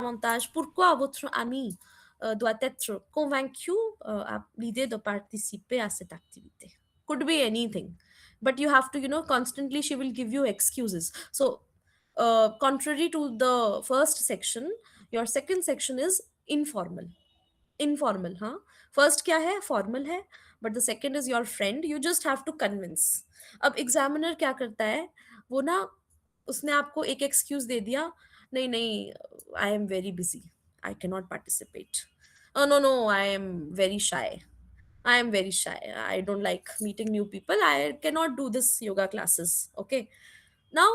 davantage pourquoi votre ami doit être convaincu à l'idée de participer à cette activité. Could be anything, but you have to, constantly she will give you excuses. So, contrary to the first section, your second section is informal. Informal, हाँ. First क्या है, formal है, but the second is your friend. You just have to convince. अब examiner क्या करता है, वो ना, उसने आपको एक excuse दे दिया, नहीं नहीं, I am very busy, I cannot participate. Oh no no, I am very shy. I am very shy. I don't like meeting new people. I cannot do this yoga classes. Okay. Now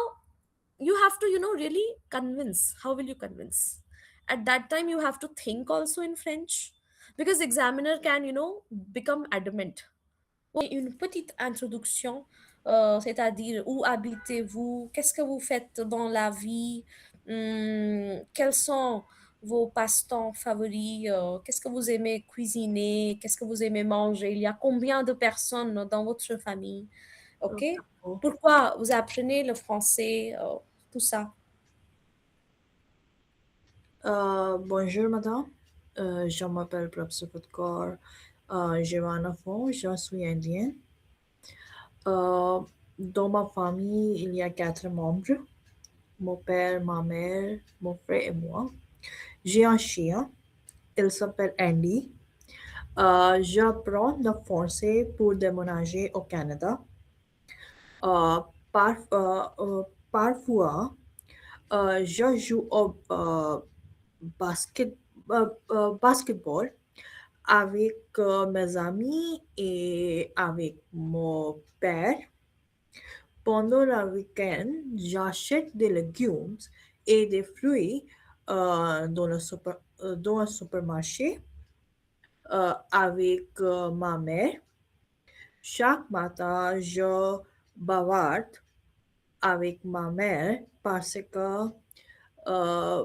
you have to, really convince. How will you convince? At that time, you have to think also in French because examiner can, become adamant. Une petite introduction, c'est-à-dire où habitez-vous, qu'est-ce que vous faites dans la vie, quels sont vos passe-temps favoris, qu'est-ce que vous aimez cuisiner, qu'est-ce que vous aimez manger, il y a combien de personnes dans votre famille, ok? Oh. Pourquoi vous apprenez le français, tout ça. Bonjour madame, je m'appelle Professeur Kaur, j'ai 29 ans, je suis indienne. Dans ma famille, il y a 4 membres, mon père, ma mère, mon frère et moi. J'ai un chien, il s'appelle Andy. J'apprends le français pour déménager au Canada. Euh, Parfois, je joue au basket, basketball avec mes amis et avec mon père. Pendant le week-end, j'achète des légumes et des fruits dans le supermarché avec ma mère. Chaque matin, je bavarde avec ma mère parce que euh,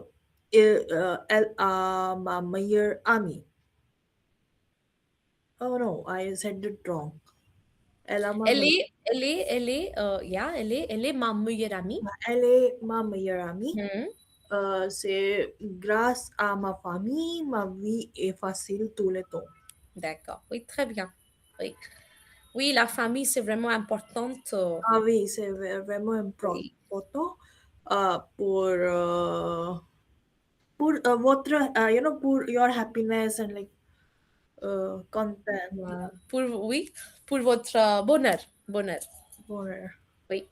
elle a ma meilleure amie. Oh no, I said it wrong. Elle a ma meilleure, Elle est ma meilleure amie. elle est ma meilleure amie. Hmm. C'est grâce à ma famille, ma vie est facile tout le temps. D'accord, oui, très bien. Oui. Oui, la famille, c'est vraiment importante. Ah oui, c'est vraiment Oui. important pour votre, pour your happiness and like content. Oui, pour votre bonheur. Bonheur. For, Oui.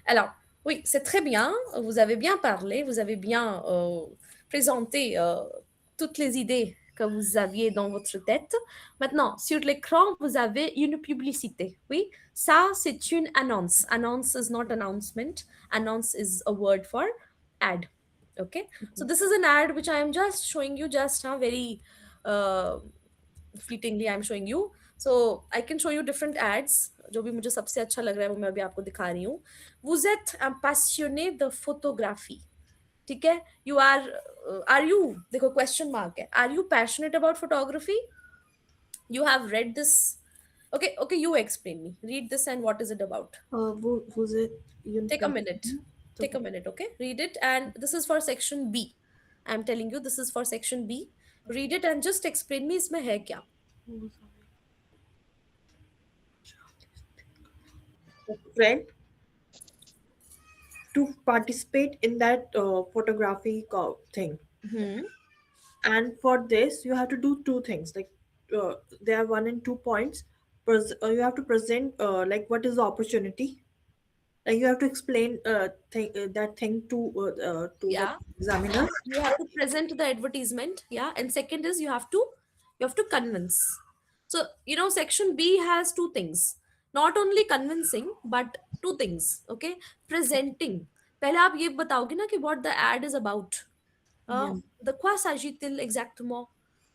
Alors, oui, c'est très bien. Vous avez bien parlé, vous avez bien présenté toutes les idées que vous aviez dans votre tête. Maintenant, sur l'écran, vous avez une publicité. Oui, ça, c'est une annonce. Annonce is not announcement. Annonce is a word for ad. Okay. So this is an ad which I am just showing you just very uh, fleetingly. I'm showing you. So I can show you different ads. जो भी मुझे सबसे अच्छा लग रहा है वो मैं अभी आपको दिखा रही हूँ. Vous êtes un passionné de photographie. ठीक है? You are you? देखो question mark है. Are you passionate about photography? You have read this. Okay, okay. You explain me. Read this and what is it about? vous êtes une Take a minute. personne. Take a minute. Okay, read it and this is for section B. I'm telling you this is for section B. Read it and just explain me इसमें है क्या? Friend to participate in that photography thing. Hmm. And for this, you have to do two things. Like there are 1 and 2 points. You have to present like what is the opportunity. Like you have to explain that thing to the Yeah. examiner. You have to present the advertisement, yeah, and second is you have to convince. So section B has two things, not only convincing but two things. Okay, presenting. पहले आप ये बताओगे ना कि what the ad is about. Yeah. De quoi s'agit-il exactement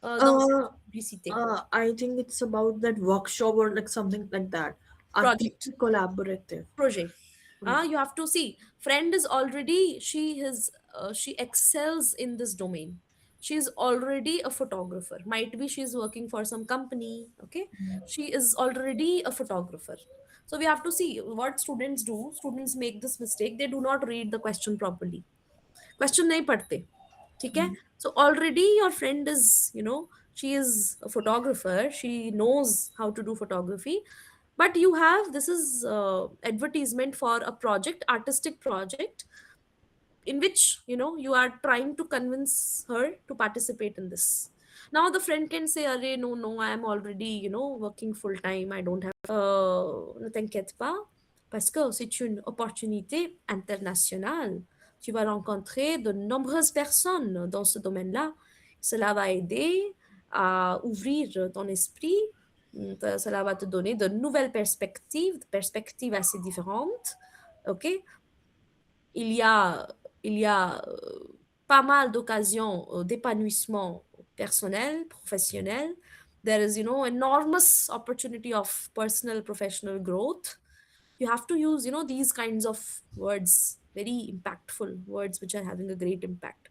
dans cette Uh, publicité? I think it's about that workshop or like something like that. Project. Activity collaborative. Project. You have to see friend is already she excels in this domain. She's already a photographer, might be she's working for some company. Okay, she is already a photographer. So we have to see what students do. Students make this mistake, they do not read the question properly. Question nahi padhte. Okay, so already your friend is, she is a photographer, she knows how to do photography, but you have, this is advertisement for a project, artistic project, in which, you are trying to convince her to participate in this. Now the friend can say, Array, no, no, I am already, working full time, I don't have, ne t'inquiète pas, parce que c'est une opportunité internationale. Tu vas rencontrer de nombreuses personnes dans ce domaine-là. Cela va aider à ouvrir ton esprit. Cela va te donner de nouvelles perspectives, de perspectives assez différentes. OK? il y a, il y a pas mal d'occasions d'épanouissement personnel, professionnel. There is, enormous opportunity of personal, professional growth. You have to use, these kinds of words, very impactful words which are having a great impact.